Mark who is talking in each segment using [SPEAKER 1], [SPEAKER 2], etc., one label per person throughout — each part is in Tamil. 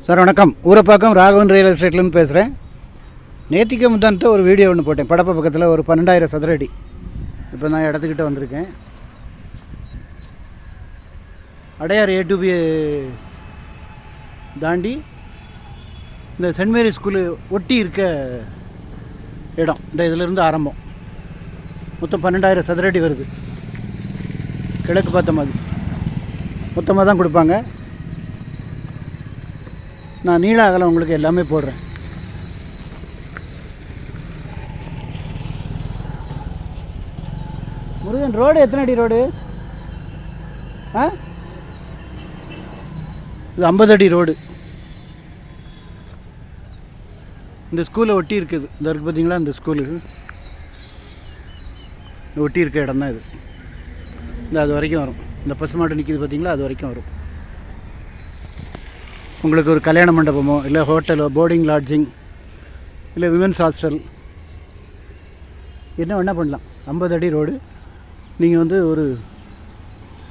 [SPEAKER 1] சார் வணக்கம். ஊரப்பாக்கம் ராகவன் ரியல் எஸ்டேட்லேருந்து பேசுகிறேன். நேத்திக்கு முந்தானத்தை ஒரு வீடியோ ஒன்று போட்டேன். படப்ப பக்கத்தில் ஒரு 12,000 சதுர அடி. இப்போ நான் இடத்துக்கிட்ட வந்திருக்கேன். அடையார் A2B தாண்டி இந்த சென்ட் மேரி ஸ்கூலு ஒட்டி இருக்க இடம். இந்த இதிலிருந்து ஆரம்பம். மொத்தம் 12,000 சதுர அடி வருது. கிழக்கு பார்த்த மாதிரி மொத்தமாக தான் கொடுப்பாங்க. நான் நீள அகலம் உங்களுக்கு எல்லாமே போடுறேன். முருகன், ரோடு எத்தனை அடி ரோடு? இது 50 அடி ரோடு. இந்த ஸ்கூலை ஒட்டி இருக்குது. இந்த இருக்குது பார்த்தீங்களா, இந்த ஸ்கூலு ஒட்டி இருக்க இடம் தான் இது. இந்த அது வரைக்கும் வரும். இந்த பசுமாடு நிற்கிது பார்த்தீங்களா, அது வரைக்கும் வரும். உங்களுக்கு ஒரு கல்யாண மண்டபமோ இல்லை ஹோட்டலோ, போர்டிங் லாட்ஜிங் இல்லை விமென்ஸ் ஹாஸ்டல் என்ன வேணால் பண்ணலாம். 50 அடி ரோடு. நீங்கள் வந்து ஒரு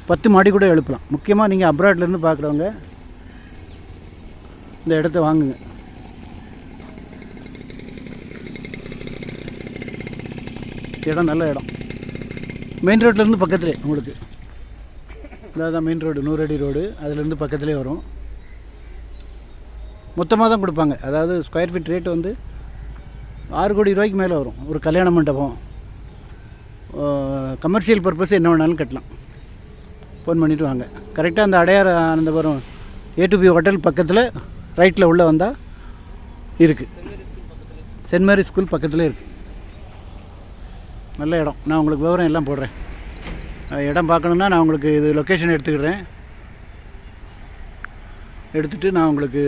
[SPEAKER 1] 10 மாடி கூட எழுப்பலாம். முக்கியமாக நீங்கள் அப்ராட்லேருந்து பார்க்குறவங்க இந்த இடத்த வாங்குங்க. இடம் நல்ல இடம். மெயின் ரோட்லேருந்து பக்கத்துலேயே உங்களுக்கு இதான் மெயின் ரோடு, 100 அடி ரோடு. அதுலேருந்து பக்கத்துலேயே வரும். மொத்தமாக தான் கொடுப்பாங்க. அதாவது ஸ்கொயர் ஃபீட் ரேட்டு வந்து 6 கோடி ரூபாய்க்கு மேலே வரும். ஒரு கல்யாண மண்டபம், கமர்ஷியல் பர்பஸ் என்ன வேணாலும் கட்டலாம். ஃபோன் பண்ணிவிட்டு வாங்க. கரெக்டாக அந்த அடையார் ஆனந்தபுரம் A2B ஹோட்டல் பக்கத்தில் ரைட்டில் உள்ளே வந்தால் இருக்குது. சென்ட் மேரி ஸ்கூல் பக்கத்தில் இருக்குது. நல்ல இடம். நான் உங்களுக்கு விவரம் எல்லாம் போடுறேன். இடம் பார்க்கணுன்னா நான் உங்களுக்கு இது லொக்கேஷன் எடுத்துக்கிறேன். எடுத்துகிட்டு நான் உங்களுக்கு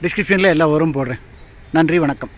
[SPEAKER 1] டிஸ்கிரிப்ஷனில் எல்லா விவரமும் போடுறேன். நன்றி, வணக்கம்.